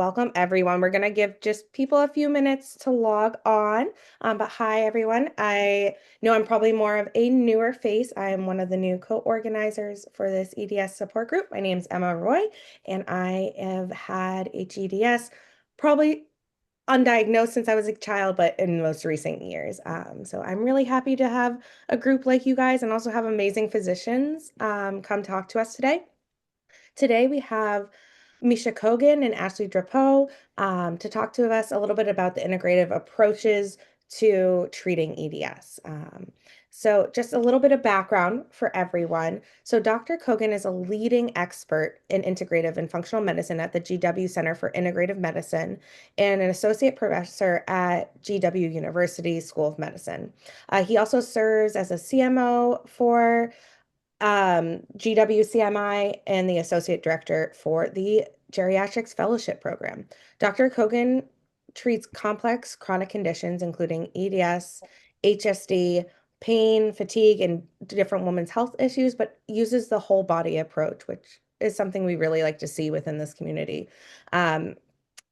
welcome everyone. We're going to give just people a few minutes to log on. But hi everyone. I know I'm probably more of a newer face. I am one of the new co-organizers for this EDS support group. My name is Emma Roy, and I have had HEDS probably undiagnosed since I was a child, but in the most recent years. So I'm really happy to have a group like you guys and also have amazing physicians come talk to us today. Today we have Mikhail Kogan and Ashley Drapeau to talk to us a little bit about the integrative approaches to treating EDS. So just a little bit of background for everyone. So Dr. Kogan is a leading expert in integrative and functional medicine at the GW Center for Integrative Medicine and an associate professor at GW University School of Medicine. He also serves as a CMO for GWCIM and the Associate Director for the Geriatrics Fellowship Program. Dr. Kogan treats complex chronic conditions, including EDS, HSD, pain, fatigue, and different women's health issues, but uses the whole body approach, which is something we really like to see within this community.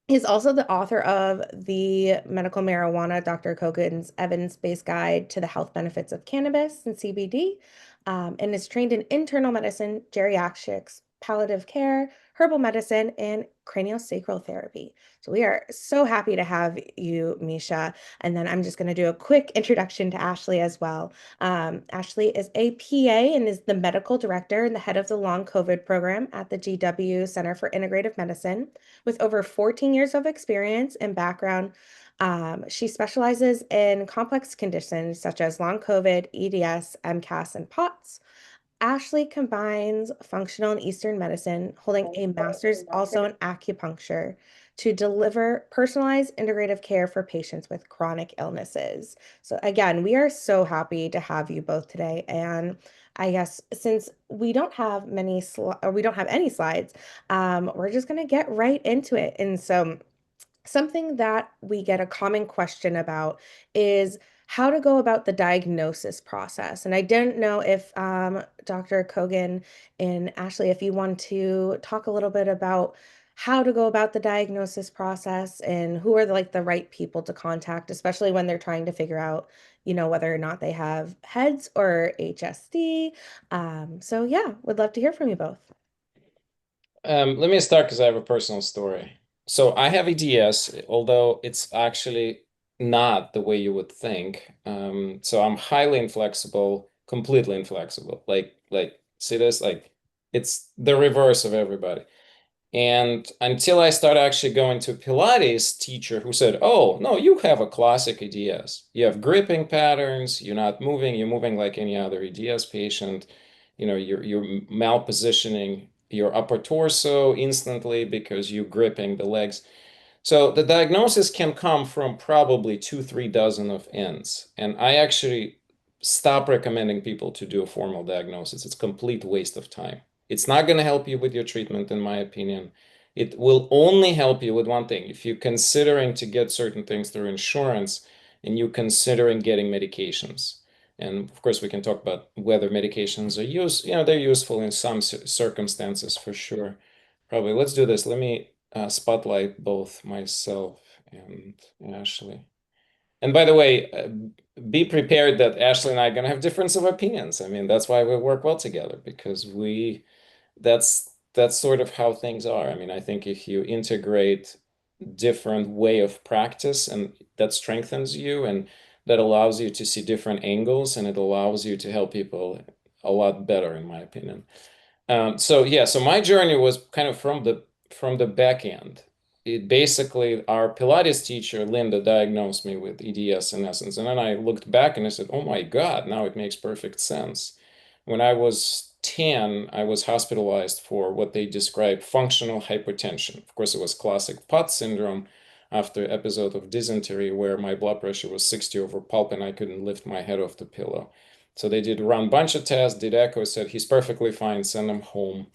He's also the author of the Medical Marijuana, Dr. Kogan's Evidence-Based Guide to the Health Benefits of Cannabis and CBD, and is trained in internal medicine, geriatrics, palliative care, herbal medicine, and craniosacral therapy. So we are so happy to have you, Misha. And then I'm just going to do a quick introduction to Ashley as well. Ashley is a PA and is the medical director and the head of the long COVID program at the GW Center for Integrative Medicine. With over 14 years of experience and background, she specializes in complex conditions such as long COVID, EDS, MCAS, and POTS. Ashley combines functional and Eastern medicine, holding a master's also in acupuncture to deliver personalized integrative care for patients with chronic illnesses. So again, we are so happy to have you both today. And I guess since we don't have we don't have any slides, we're just going to get right into it. And so something that we get a common question about is how to go about the diagnosis process. And I didn't know if Dr. Kogan and Ashley, if you want to talk a little bit about how to go about the diagnosis process and who are the right people to contact, especially when they're trying to figure out, whether or not they have HEDS or HSD. So yeah, would love to hear from you both. Let me start because I have a personal story. So I have EDS, although it's actually not the way you would think. So I'm highly inflexible, completely inflexible. See this? Like it's the reverse of everybody. And until I started actually going to Pilates teacher who said, "Oh, no, you have a classic EDS. You have gripping patterns, you're not moving, you're moving like any other EDS patient. You're malpositioning your upper torso instantly because you're gripping the legs." So the diagnosis can come from probably 2, 3 dozen of ends. And I actually stop recommending people to do a formal diagnosis. It's a complete waste of time. It's not going to help you with your treatment, in my opinion. It will only help you with one thing. If you're considering to get certain things through insurance and you're considering getting medications. And of course, we can talk about whether medications are they're useful in some circumstances for sure. Probably. Let's do this. Let me spotlight both myself and Ashley. And by the way, be prepared that Ashley and I are going to have difference of opinions. I mean, that's why we work well together because that's sort of how things are. I mean, I think if you integrate different way of practice and that strengthens you and that allows you to see different angles and it allows you to help people a lot better, in my opinion. So my journey was kind of from the back end. It basically, our Pilates teacher, Linda, diagnosed me with EDS in essence. And then I looked back and I said, oh my God, now it makes perfect sense. When I was 10, I was hospitalized for what they describe functional hypertension. Of course, it was classic POTS syndrome after episode of dysentery where my blood pressure was 60 over pulp and I couldn't lift my head off the pillow. So they did run a bunch of tests, did echo, said he's perfectly fine, send him home.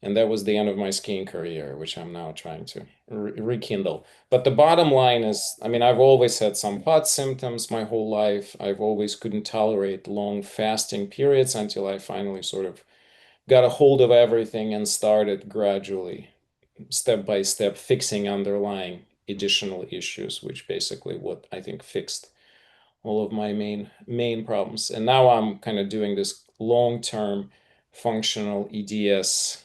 And that was the end of my skiing career, which I'm now trying to rekindle. But the bottom line is, I mean, I've always had some POTS symptoms my whole life. I've always couldn't tolerate long fasting periods until I finally sort of got a hold of everything and started gradually step by step fixing underlying additional issues, which basically what I think fixed all of my main problems. And now I'm kind of doing this long-term functional EDS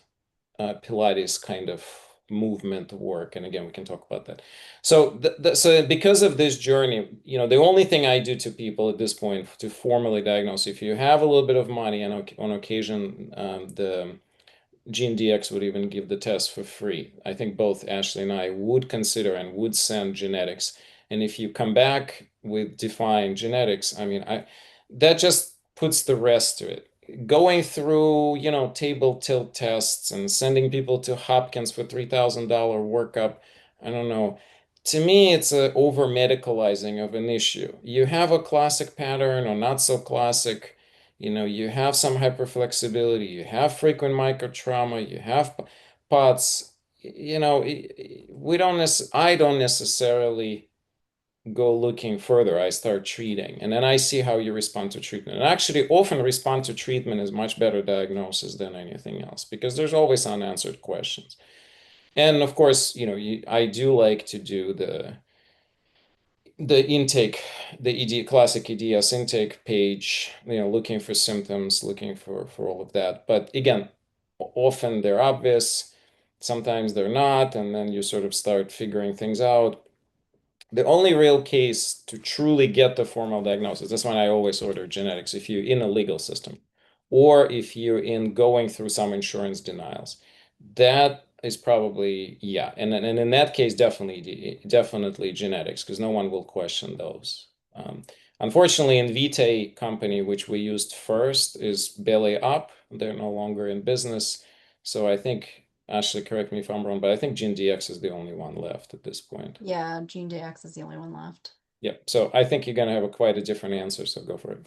Pilates kind of movement work. And again, we can talk about that. So, so because of this journey, the only thing I do to people at this point to formally diagnose, if you have a little bit of money, and on occasion, the GeneDx would even give the test for free. I think both Ashley and I would consider and would send genetics. And if you come back with defined genetics, I mean, that just puts the rest to it. Going through, table tilt tests and sending people to Hopkins for $3,000 workup, I don't know. To me, it's a over medicalizing of an issue. You have a classic pattern or not so classic. You have some hyperflexibility, you have frequent microtrauma, you have POTS. I don't necessarily go looking further. I start treating, and then I see how you respond to treatment. And actually, often respond to treatment is much better diagnosis than anything else because there's always unanswered questions. And of course, I do like to do the intake, the classic EDS intake page, looking for symptoms, looking for all of that. But again, often they're obvious, sometimes they're not, and then you sort of start figuring things out. The only real case to truly get the formal diagnosis, that's when I always order genetics, if you're in a legal system or if you're in going through some insurance denials. That is probably, yeah. And in that case, definitely genetics, because no one will question those. Unfortunately, Invitae company, which we used first, is belly up. They're no longer in business. So I think, Ashley, correct me if I'm wrong, but I think GeneDx is the only one left at this point. Yeah, GeneDx is the only one left. Yep. So I think you're going to have quite a different answer. So go for it.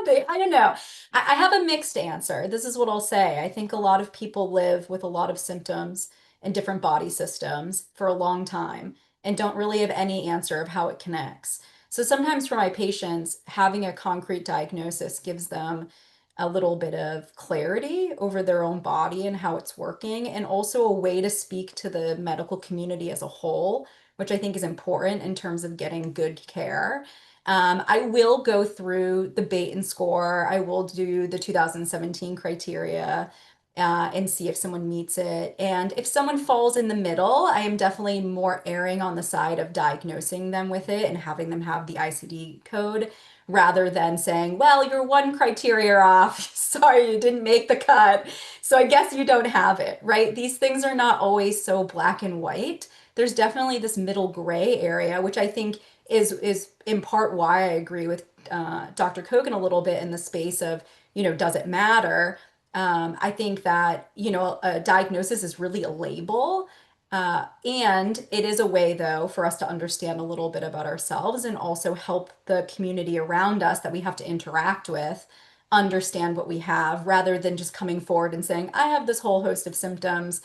I don't know. I have a mixed answer. This is what I'll say. I think a lot of people live with a lot of symptoms and different body systems for a long time and don't really have any answer of how it connects. So sometimes for my patients, having a concrete diagnosis gives them a little bit of clarity over their own body and how it's working, and also a way to speak to the medical community as a whole, which I think is important in terms of getting good care. I will go through the Baton score. I will do the 2017 criteria and see if someone meets it. And if someone falls in the middle, I am definitely more erring on the side of diagnosing them with it and having them have the ICD code rather than saying, well, you're one criteria off. Sorry, you didn't make the cut. So I guess you don't have it, right? These things are not always so black and white. There's definitely this middle gray area, which I think is in part why I agree with Dr. Kogan a little bit in the space of, does it matter? I think that, a diagnosis is really a label. And it is a way, though, for us to understand a little bit about ourselves and also help the community around us that we have to interact with understand what we have rather than just coming forward and saying, I have this whole host of symptoms.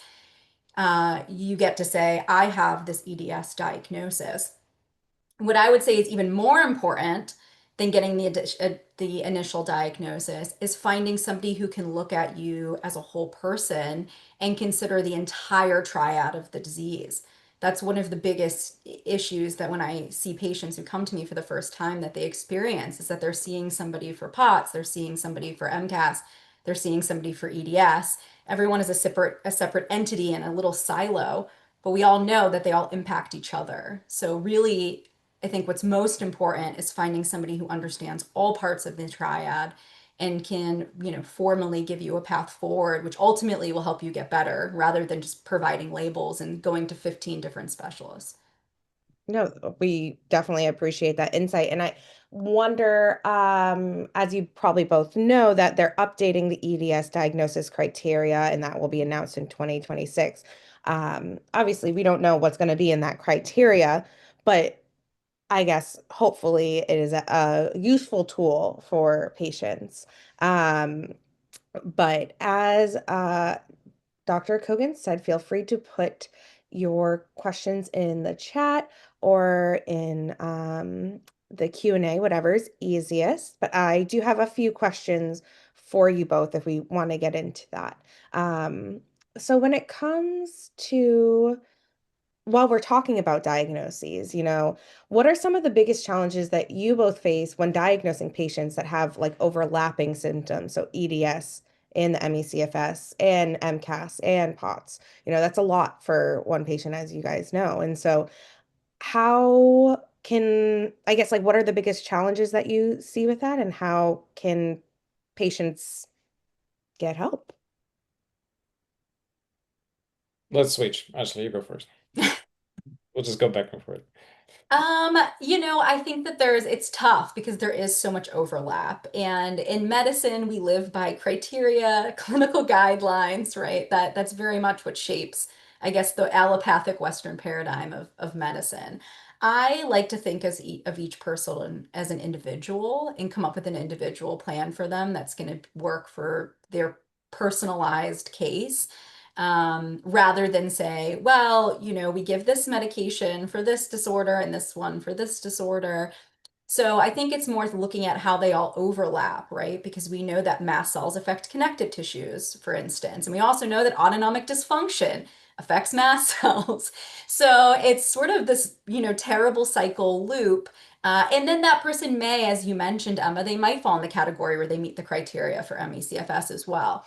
You get to say, I have this EDS diagnosis. What I would say is even more important than getting the initial diagnosis is finding somebody who can look at you as a whole person and consider the entire triad of the disease. That's one of the biggest issues that when I see patients who come to me for the first time that they experience is that they're seeing somebody for POTS, they're seeing somebody for MCAS, they're seeing somebody for EDS. Everyone is a separate entity in a little silo, but we all know that they all impact each other. So really, I think what's most important is finding somebody who understands all parts of the triad and can, formally give you a path forward, which ultimately will help you get better rather than just providing labels and going to 15 different specialists. No, we definitely appreciate that insight. And I wonder, as you probably both know, that they're updating the EDS diagnosis criteria, and that will be announced in 2026. Obviously, we don't know what's going to be in that criteria, but I guess hopefully it is a useful tool for patients. But as Dr. Kogan said, feel free to put your questions in the chat or in the Q&A, whatever's easiest. But I do have a few questions for you both if we want to get into that. So when it comes to, while we're talking about diagnoses, what are some of the biggest challenges that you both face when diagnosing patients that have like overlapping symptoms? So EDS and the ME/CFS and MCAS and POTS. That's a lot for one patient, as you guys know. And so how can, I guess, like, what are the biggest challenges that you see with that, and how can patients get help? Let's switch. Ashley, you go first. We'll just go back and forth. I think that it's tough because there is so much overlap. And in medicine, we live by criteria, clinical guidelines, right? That's very much what shapes, I guess, the allopathic Western paradigm of medicine. I like to think of each person as an individual and come up with an individual plan for them that's going to work for their personalized case, rather than say, well, we give this medication for this disorder and this one for this disorder. So I think it's more looking at how they all overlap, right? Because we know that mast cells affect connective tissues, for instance. And we also know that autonomic dysfunction affects mast cells. So it's sort of this, terrible cycle loop. And then that person may, as you mentioned, Emma, they might fall in the category where they meet the criteria for ME/CFS as well.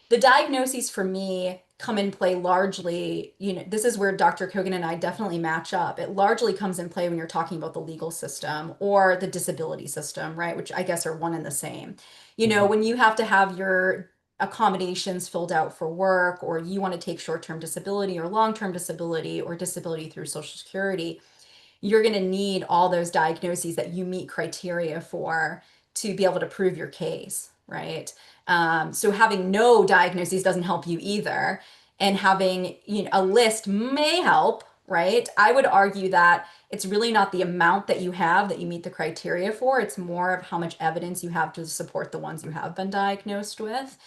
The diagnoses for me come in play largely, this is where Dr. Kogan and I definitely match up. It largely comes in play when you're talking about the legal system or the disability system, right? Which I guess are one and the same. When you have to have your accommodations filled out for work, or you want to take short-term disability or long-term disability or disability through Social Security, you're going to need all those diagnoses that you meet criteria for to be able to prove your case, right? So having no diagnoses doesn't help you either. And having, a list may help, right? I would argue that it's really not the amount that you have that you meet the criteria for. It's more of how much evidence you have to support the ones you have been diagnosed with,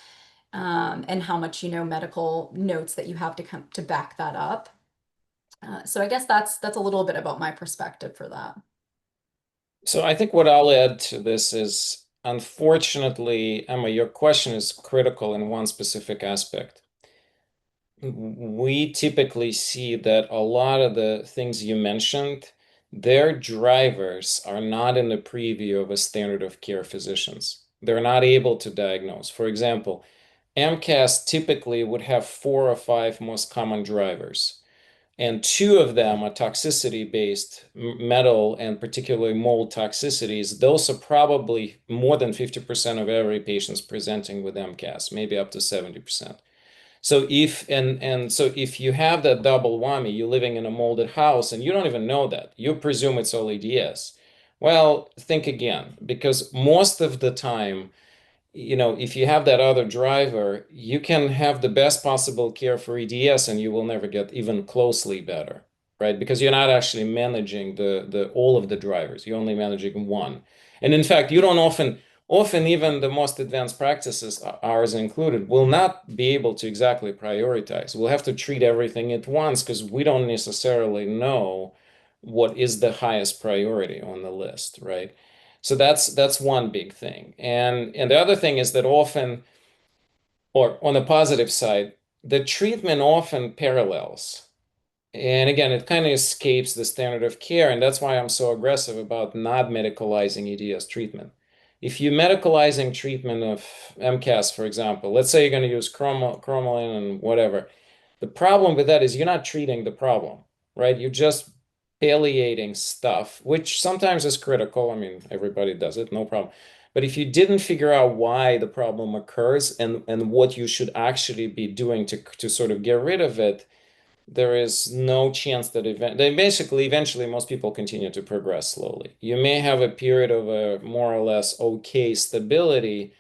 and how much, medical notes that you have to come to back that up. So I guess that's a little bit about my perspective for that. So I think what I'll add to this is, unfortunately, Emma, your question is critical in one specific aspect. We typically see that a lot of the things you mentioned, their drivers are not in the preview of a standard of care physicians. They're not able to diagnose. For example, MCAS typically would have 4 or 5 most common drivers, and 2 of them are toxicity-based, metal and particularly mold toxicities. Those are probably more than 50% of every patient's presenting with MCAS, maybe up to 70%. So if you have that double whammy, you're living in a molded house and you don't even know that, you presume it's all EDS. Well, think again, because most of the time, if you have that other driver, you can have the best possible care for EDS and you will never get even closely better, right? Because you're not actually managing the all of the drivers. You're only managing one. And in fact, you don't often even the most advanced practices, ours included, will not be able to exactly prioritize. We'll have to treat everything at once because we don't necessarily know what is the highest priority on the list, right? So that's one big thing. And the other thing is that often, or on the positive side, the treatment often parallels. And again, it kind of escapes the standard of care, and that's why I'm so aggressive about not medicalizing EDS treatment. If you're medicalizing treatment of MCAS, for example, let's say you're going to use cromolyn and whatever, the problem with that is you're not treating the problem, right? You're just palliating stuff, which sometimes is critical. I mean, everybody does it, no problem. But if you didn't figure out why the problem occurs and what you should actually be doing to sort of get rid of it, there is no chance that eventually most people continue to progress slowly. You may have a period of a more or less okay stability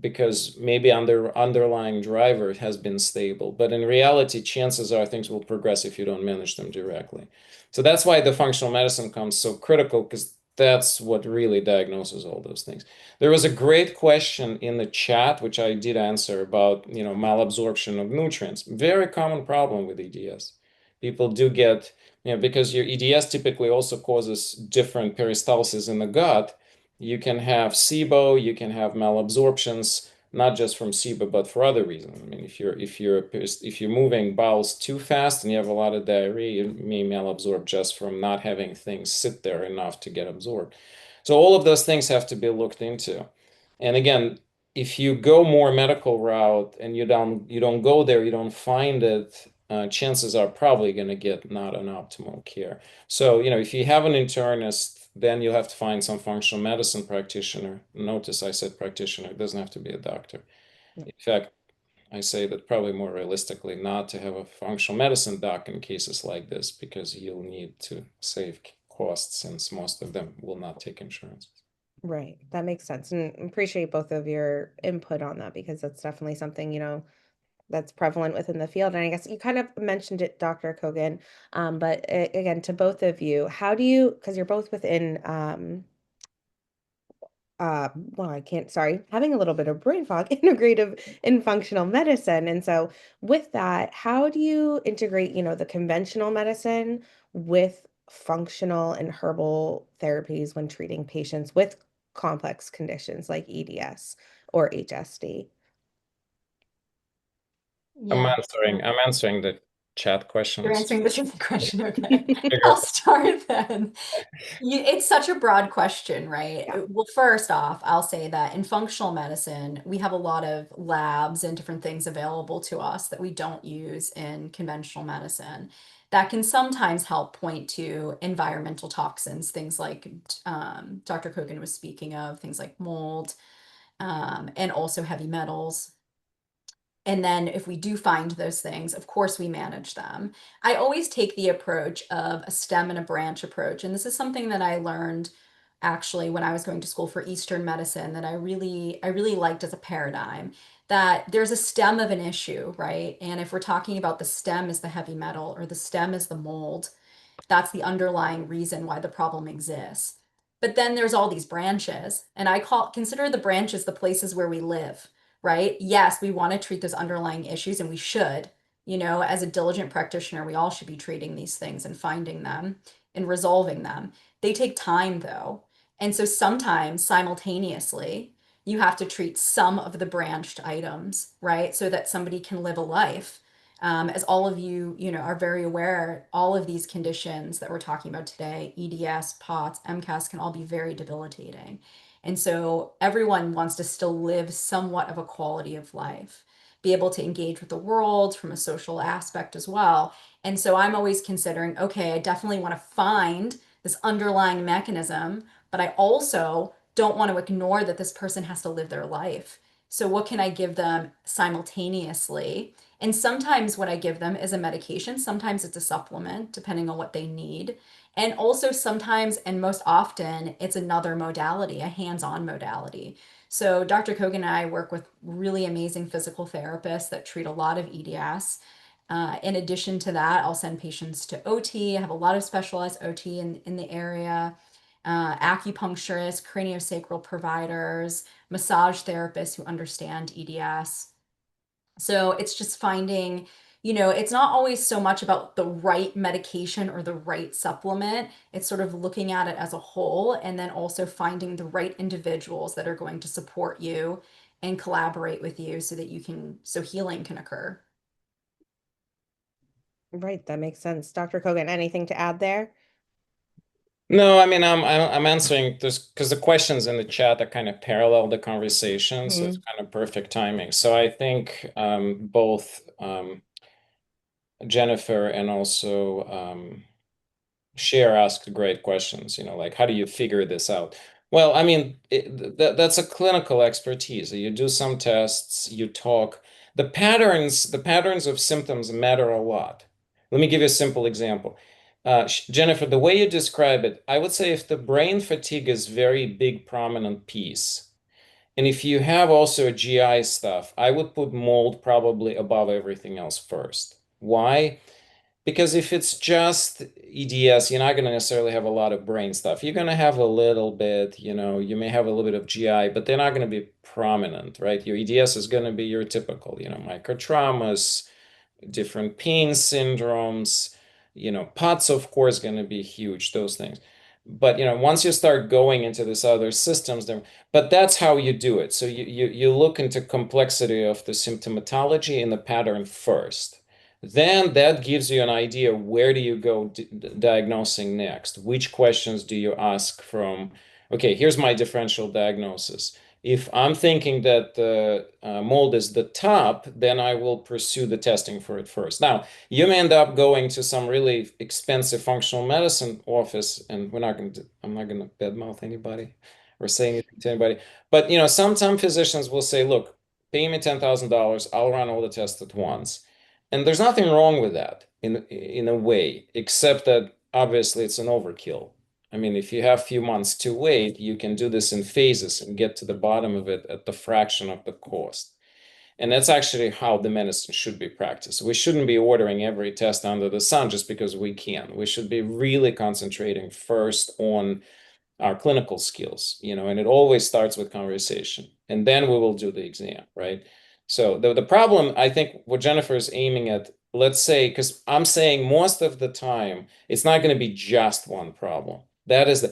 because maybe underlying driver has been stable, but in reality, chances are things will progress if you don't manage them directly. So that's why the functional medicine comes so critical, because that's what really diagnoses all those things. There was a great question in the chat, which I did answer, about malabsorption of nutrients. Very common problem with EDS. People do get, because your EDS typically also causes different peristalsis in the gut. You can have SIBO, you can have malabsorptions. not just from SIBO, but for other reasons. I mean, if you're moving bowels too fast and you have a lot of diarrhea, you may malabsorb just from not having things sit there enough to get absorbed. So all of those things have to be looked into. And again, if you go more medical route and you don't go there, you don't find it, chances are probably going to get not an optimal care. So, if you have an internist, then you'll have to find some functional medicine practitioner. Notice I said practitioner, it doesn't have to be a doctor. In fact, I say that probably more realistically not to have a functional medicine doc in cases like this, because you'll need to save costs since most of them will not take insurance. Right. That makes sense. And appreciate both of your input on that, because that's definitely something, that's prevalent within the field. And I guess you kind of mentioned it, Dr. Kogan. But again, to both of you, how do you, because you're both within, well, I can't, sorry, having a little bit of brain fog, integrative and functional medicine. And so with that, how do you integrate, the conventional medicine with functional and herbal therapies when treating patients with complex conditions like EDS or HSD? Yeah. I'm answering the chat You're questions. answering the same question. Okay. I'll start then. It's such a broad question, right? Yeah. Well, first off, I'll say that in functional medicine, we have a lot of labs and different things available to us that we don't use in conventional medicine that can sometimes help point to environmental toxins, things like Dr. Kogan was speaking of, things like mold, and also heavy metals. And then if we do find those things, of course we manage them. I always take the approach of a stem and a branch approach. And this is something that I learned actually when I was going to school for Eastern medicine that I really liked as a paradigm, that there's a stem of an issue, right? And if we're talking about the stem is the heavy metal or the stem is the mold, that's the underlying reason why the problem exists. But then there's all these branches, and consider the branches the places where we live, right? Yes, we want to treat those underlying issues, and we should. As a diligent practitioner, we all should be treating these things and finding them and resolving them. They take time though. And so sometimes simultaneously, you have to treat some of the branched items, right? So that somebody can live a life. As all of you, are very aware, all of these conditions that we're talking about today, EDS, POTS, MCAS, can all be very debilitating. And so everyone wants to still live somewhat of a quality of life, be able to engage with the world from a social aspect as well. And so I'm always considering, okay, I definitely want to find this underlying mechanism, but I also don't want to ignore that this person has to live their life. So what can I give them simultaneously? And sometimes what I give them is a medication, sometimes it's a supplement, depending on what they need. And also sometimes, and most often, it's another modality, a hands-on modality. So Dr. Kogan and I work with really amazing physical therapists that treat a lot of EDS. In addition to that, I'll send patients to OT. I have a lot of specialized OT in the area, acupuncturists, craniosacral providers, massage therapists who understand EDS. So it's just finding, it's not always so much about the right medication or the right supplement. It's sort of looking at it as a whole and then also finding the right individuals that are going to support you and collaborate with you so healing can occur. Right. That makes sense. Dr. Kogan, anything to add there? No, I mean, I'm answering this because the questions in the chat are kind of parallel the conversation, so it's kind of perfect timing. So I think both Jennifer and also Cher asked great questions, like how do you figure this out? Well, I mean, that's a clinical expertise. You do some tests, you talk. The patterns of symptoms matter a lot. Let me give you a simple example. Jennifer, the way you describe it, I would say if the brain fatigue is very big, prominent piece, and if you have also GI stuff, I would put mold probably above everything else first. Why? Because if it's just EDS, you're not going to necessarily have a lot of brain stuff. You're going to have a little bit, you may have a little bit of GI, but they're not going to be prominent, right? Your EDS is going to be your typical, microtraumas, different pain syndromes, POTS, of course, going to be huge, those things. But once you start going into these other systems, but that's how you do it. So you look into complexity of the symptomatology and the pattern first. Then that gives you an idea, where do you go diagnosing next? Which questions do you ask from, okay, here's my differential diagnosis. If I'm thinking that the mold is the top, then I will pursue the testing for it first. Now, you may end up going to some really expensive functional medicine office, and I'm not going to badmouth anybody or say anything to anybody. But sometimes physicians will say, look, pay me $10,000, I'll run all the tests at once. And there's nothing wrong with that in a way, except that obviously it's an overkill. I mean, if you have a few months to wait, you can do this in phases and get to the bottom of it at the fraction of the cost. And that's actually how the medicine should be practiced. We shouldn't be ordering every test under the sun just because we can. We should be really concentrating first on our clinical skills, and it always starts with conversation. And then we will do the exam, right? So the problem, I think, what Jennifer is aiming at, let's say, because I'm saying most of the time, it's not going to be just one problem. That is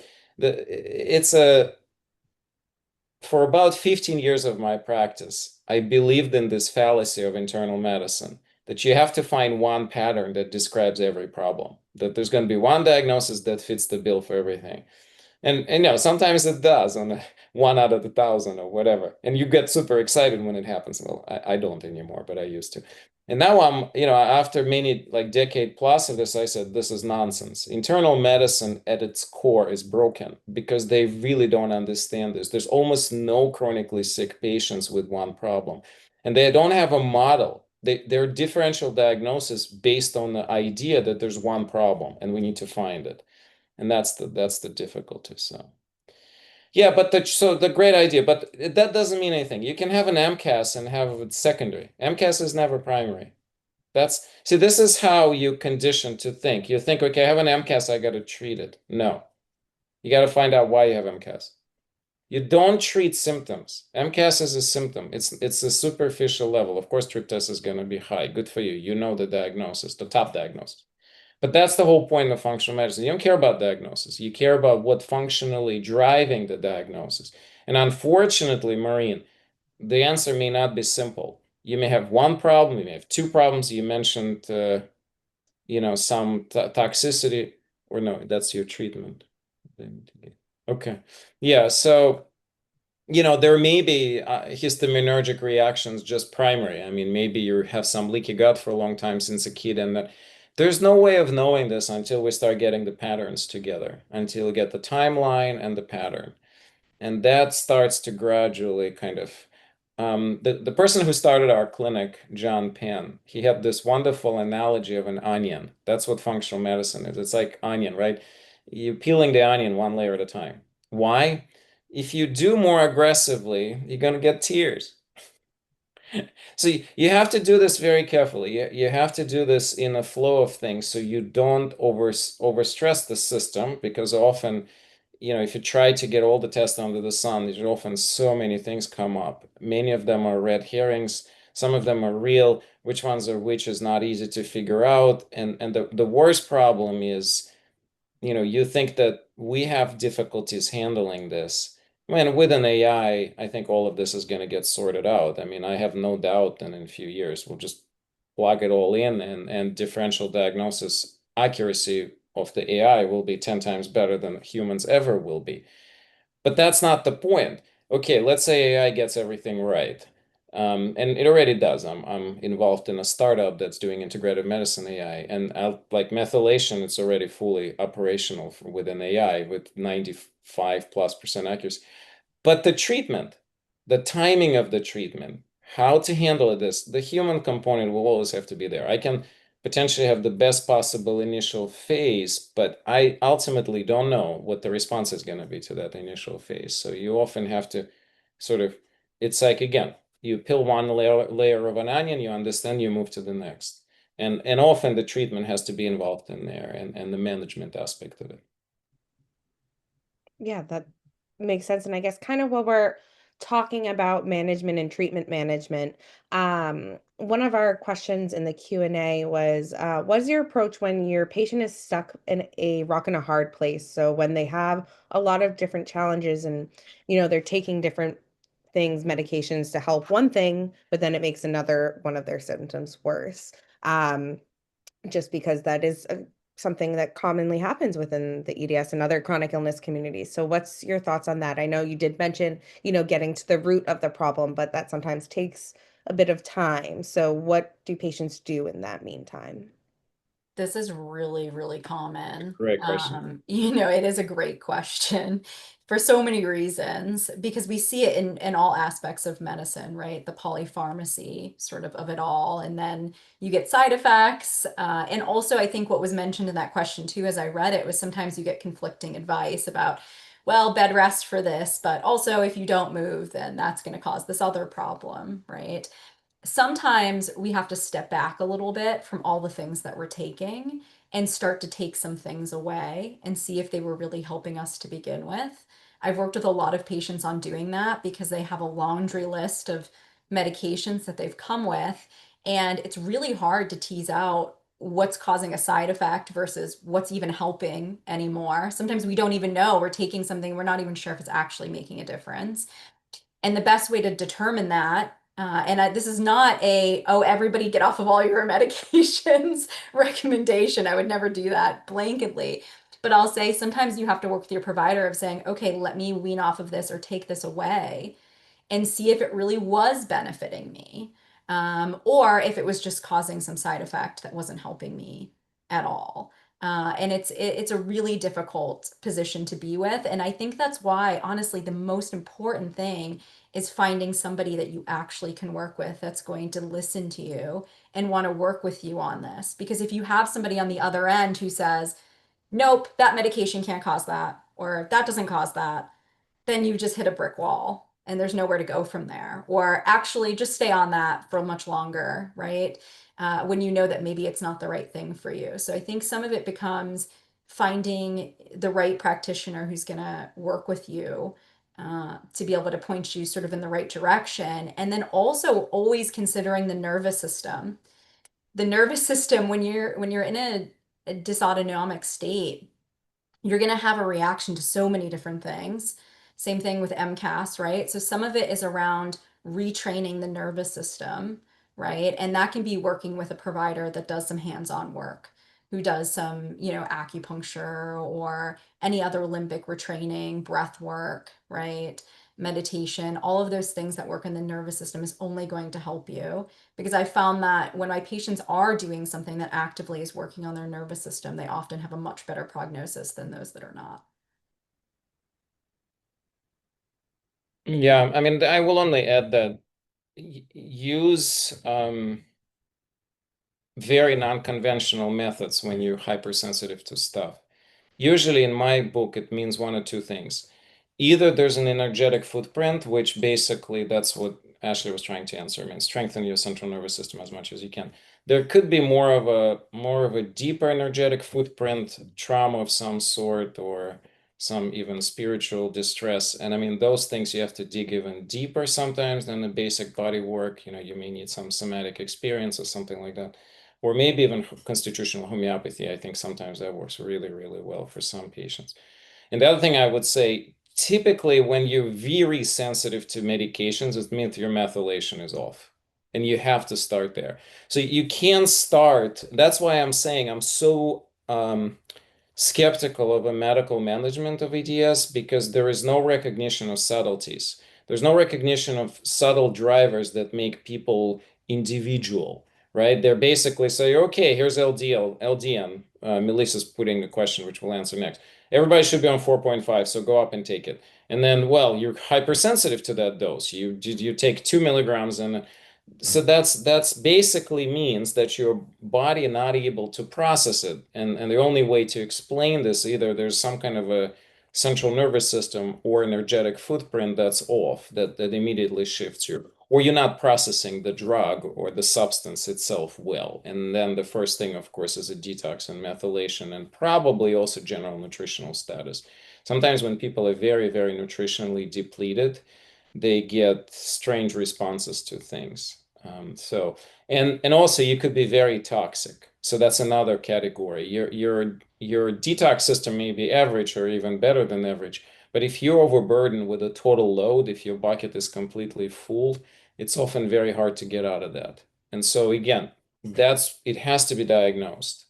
for about 15 years of my practice, I believed in this fallacy of internal medicine, that you have to find one pattern that describes every problem, that there's going to be one diagnosis that fits the bill for everything. And sometimes it does on 1 out of 1,000 or whatever. And you get super excited when it happens. Well, I don't anymore, but I used to. And now after many, like decade plus of this, I said, this is nonsense. Internal medicine at its core is broken because they really don't understand this. There's almost no chronically sick patients with one problem. And they don't have a model. They're differential diagnosis based on the idea that there's one problem and we need to find it. And that's the difficulty. So yeah, but the great idea, but that doesn't mean anything. You can have an MCAS and have it secondary. MCAS is never primary. See, this is how you condition to think. You think, okay, I have an MCAS, I got to treat it. No, you got to find out why you have MCAS. You don't treat symptoms. MCAS is a symptom. It's a superficial level. Of course, tryptase is going to be high. Good for you. You know the diagnosis, the top diagnosis. But that's the whole point of functional medicine. You don't care about diagnosis. You care about what functionally driving the diagnosis. And unfortunately, Maureen, the answer may not be simple. You may have one problem, you may have two problems. You mentioned, some toxicity, or no, that's your treatment. Okay. Yeah, so, there may be histaminergic reactions just primary. I mean, maybe you have some leaky gut for a long time since a kid, and that there's no way of knowing this until we start getting the patterns together, until we get the timeline and the pattern. And that starts to gradually kind of, the person who started our clinic, John Penn, he had this wonderful analogy of an onion. That's what functional medicine is. It's like onion, right? You're peeling the onion one layer at a time. Why? If you do more aggressively, you're going to get tears. So you have to do this very carefully. You have to do this in a flow of things so you don't overstress the system, because often, if you try to get all the tests under the sun, there's often so many things come up. Many of them are red herrings. Some of them are real. Which ones are which is not easy to figure out. And the worst problem is, you think that we have difficulties handling this. When with an AI, I think all of this is going to get sorted out. I mean, I have no doubt that in a few years we'll just plug it all in, and differential diagnosis accuracy of the AI will be 10 times better than humans ever will be. But that's not the point. Okay, let's say AI gets everything right. And it already does. I'm involved in a startup that's doing integrative medicine AI, and like methylation, it's already fully operational with an AI with 95+% accuracy. But the treatment, the timing of the treatment, how to handle this, the human component will always have to be there. I can potentially have the best possible initial phase, but I ultimately don't know what the response is going to be to that initial phase. So you often have to sort of, it's like, again, you peel one layer of an onion, you understand, you move to the next. And often the treatment has to be involved in there, and the management aspect of it. Yeah, that makes sense. And I guess kind of what we're talking about management and treatment management, one of our questions in the Q&A was, what's your approach when your patient is stuck in a rock and a hard place? So when they have a lot of different challenges and, they're taking different things, medications to help one thing, but then it makes another one of their symptoms worse. Just because that is something that commonly happens within the EDS and other chronic illness communities. So what's your thoughts on that? I know you did mention, getting to the root of the problem, but that sometimes takes a bit of time. So what do patients do in that meantime? This is really, really common. Great question. It is a great question for so many reasons, because we see it in all aspects of medicine, right? The polypharmacy sort of it all. And then you get side effects. And also, I think what was mentioned in that question too, as I read it, was sometimes you get conflicting advice about, well, bed rest for this, but also if you don't move, then that's going to cause this other problem, right? Sometimes we have to step back a little bit from all the things that we're taking and start to take some things away and see if they were really helping us to begin with. I've worked with a lot of patients on doing that because they have a laundry list of medications that they've come with, and it's really hard to tease out what's causing a side effect versus what's even helping anymore. Sometimes we don't even know we're taking something, we're not even sure if it's actually making a difference. And the best way to determine that, this is not everybody get off of all your medications recommendation. I would never do that blanketly. But I'll say sometimes you have to work with your provider of saying, okay, let me wean off of this or take this away and see if it really was benefiting me, or if it was just causing some side effect that wasn't helping me at all. And it's a really difficult position to be with. And I think that's why, honestly, the most important thing is finding somebody that you actually can work with that's going to listen to you and want to work with you on this. Because if you have somebody on the other end who says, nope, that medication can't cause that, or that doesn't cause that, then you just hit a brick wall and there's nowhere to go from there. Or actually just stay on that for much longer, right? When you know that maybe it's not the right thing for you. So I think some of it becomes finding the right practitioner who's going to work with you to be able to point you sort of in the right direction. And then also always considering the nervous system. The nervous system, when you're in a dysautonomic state, you're going to have a reaction to so many different things. Same thing with MCAS, right? So some of it is around retraining the nervous system, right? And that can be working with a provider that does some hands-on work, who does some, acupuncture or any other limbic retraining, breath work, right? Meditation, all of those things that work in the nervous system is only going to help you, because I found that when my patients are doing something that actively is working on their nervous system, they often have a much better prognosis than those that are not. Yeah, I mean, I will only add that use very non-conventional methods when you're hypersensitive to stuff. Usually in my book, it means one or two things. Either there's an energetic footprint, which basically that's what Ashley was trying to answer. I mean, strengthen your central nervous system as much as you can. There could be more of a deeper energetic footprint, trauma of some sort, or some even spiritual distress. And I mean, those things you have to dig even deeper sometimes than the basic body work. You may need some somatic experience or something like that. Or maybe even constitutional homeopathy. I think sometimes that works really, really well for some patients. And the other thing I would say, typically when you're very sensitive to medications, it means your methylation is off. And you have to start there. So you can start, that's why I'm saying I'm so skeptical of a medical management of EDS, because there is no recognition of subtleties. There's no recognition of subtle drivers that make people individual, right? They're basically say, okay, here's LDL, LDN. Melissa's putting the question, which we'll answer next. Everybody should be on 4.5, so go up and take it. And then, well, you're hypersensitive to that dose. You take 2 milligrams, and so that's basically means that your body not able to process it. And the only way to explain this, either there's some kind of a central nervous system or energetic footprint that's off, that immediately shifts you, or you're not processing the drug or the substance itself well. And then the first thing, of course, is a detox and methylation, and probably also general nutritional status. Sometimes when people are very, very nutritionally depleted, they get strange responses to things. So and also you could be very toxic. So that's another category. Your detox system may be average or even better than average, but if you're overburdened with a total load, if your bucket is completely full, it's often very hard to get out of that. And so again, it has to be diagnosed.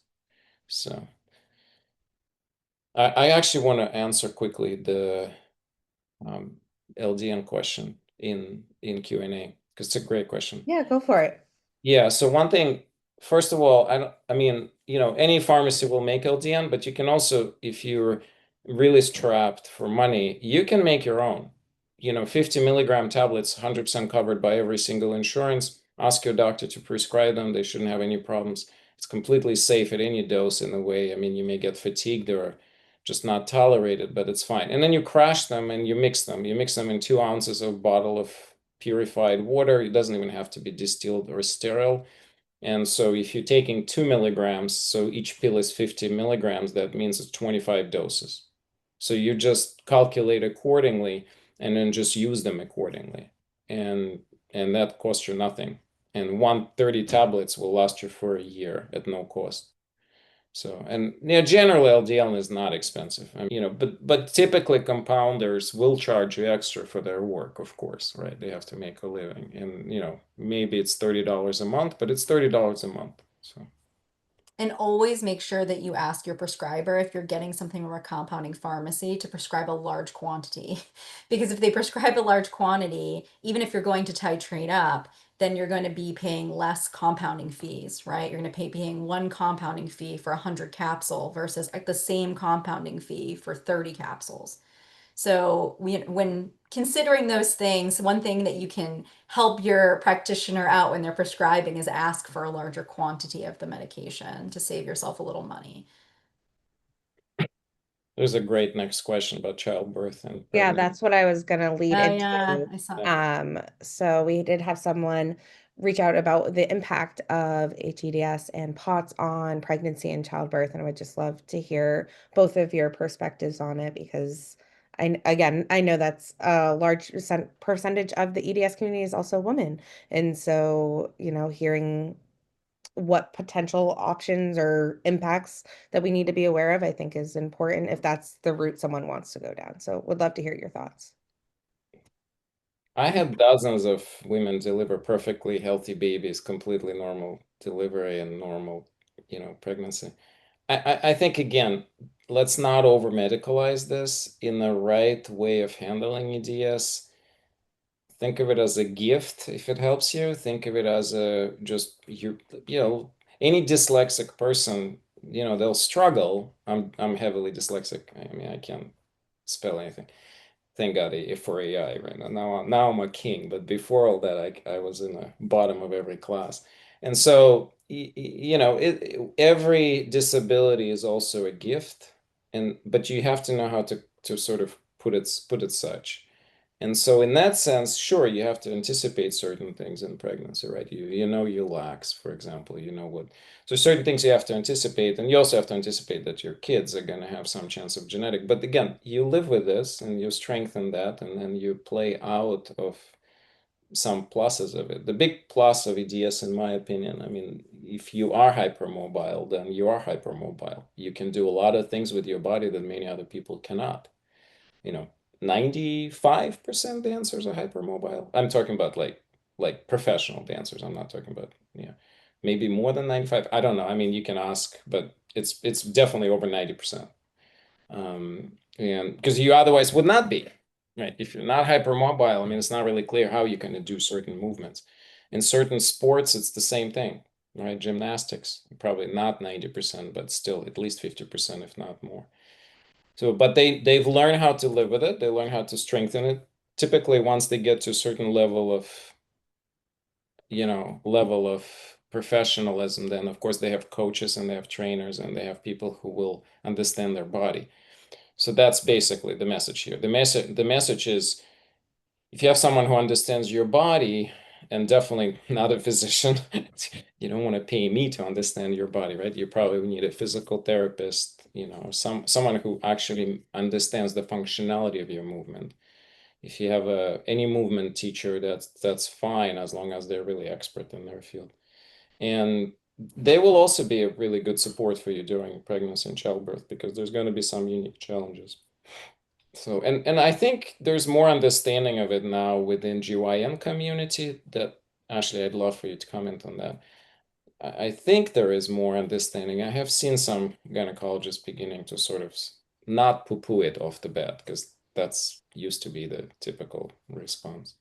So I actually want to answer quickly the LDN question in Q&A because it's a great question. Yeah, go for it. Yeah, so one thing, first of all, I mean, any pharmacy will make LDN, but you can also, if you're really strapped for money, you can make your own. 50 milligram tablets, 100% covered by every single insurance. Ask your doctor to prescribe them. They shouldn't have any problems. It's completely safe at any dose in a way. I mean, you may get fatigued or just not tolerated, but it's fine. And then you crash them and you mix them. You mix them in 2 ounces of bottle of purified water. It doesn't even have to be distilled or sterile. And so if you're taking 2 milligrams, so each pill is 50 milligrams, that means it's 25 doses. So you just calculate accordingly and then just use them accordingly. And that costs you nothing. And 130 tablets will last you for a year at no cost. So, and generally LDL is not expensive. I mean, but typically compounders will charge you extra for their work, of course, right? They have to make a living, and maybe it's $30 a month, but it's $30 a month. So, And always make sure that you ask your prescriber if you're getting something from a compounding pharmacy to prescribe a large quantity. Because if they prescribe a large quantity, even if you're going to titrate up, then you're going to be paying less compounding fees, right? You're going to paying one compounding fee for 100 capsule versus like the same compounding fee for 30 capsules. So when considering those things, one thing that you can help your practitioner out when they're prescribing is ask for a larger quantity of the medication to save yourself a little money. there's a great next question about childbirth and Yeah, pregnancy. that's what I was gonna lead Oh into. yeah, I saw. So we did have someone reach out about the impact of HEDS and POTS on pregnancy and childbirth, and I would just love to hear both of your perspectives on it because I know that's a large percentage of the EDS community is also women, and so hearing what potential options or impacts that we need to be aware of, I think is important if that's the route someone wants to go down. So would love to hear your thoughts. I had dozens of women deliver perfectly healthy babies, completely normal delivery and normal, pregnancy. I think again, let's not over medicalize this in the right way of handling EDS. Think of it as a gift if it helps you. Think of it as any dyslexic person, they'll struggle. I'm heavily dyslexic. I mean, I can't spell anything. Thank God for AI right now. Now I'm a king, but before all that, I was in the bottom of every class. And so, every disability is also a gift, but you have to know how to sort of put it such. And so in that sense, sure, you have to anticipate certain things in pregnancy, right? You know your lax, for example, so certain things you have to anticipate, and you also have to anticipate that your kids are going to have some chance of genetic. But again, you live with this and you strengthen that, and then you play out of some pluses of it. The big plus of EDS, in my opinion, I mean, if you are hypermobile, then you are hypermobile. You can do a lot of things with your body that many other people cannot. 95% dancers are hypermobile. I'm talking about like professional dancers. I'm not talking about, maybe more than 95. I don't know. I mean, you can ask, but it's definitely over 90%. And because you otherwise would not be, right? If you're not hypermobile, I mean, it's not really clear how you're going to do certain movements. In certain sports, it's the same thing, right? Gymnastics, probably not 90%, but still at least 50%, if not more. So, but they've learned how to live with it. They learn how to strengthen it. Typically, once they get to a certain level of professionalism, then of course they have coaches and they have trainers and they have people who will understand their body. So that's basically the message here. The message is if you have someone who understands your body, and definitely not a physician, you don't want to pay me to understand your body, right? You probably need a physical therapist, someone who actually understands the functionality of your movement. If you have any movement teacher, that's fine as long as they're really expert in their field. And they will also be a really good support for you during pregnancy and childbirth because there's going to be some unique challenges. So, and I think there's more understanding of it now within GYN community that, Ashley, I'd love for you to comment on that. I think there is more understanding. I have seen some gynecologists beginning to sort of not poo-poo it off the bat because that's used to be the typical response.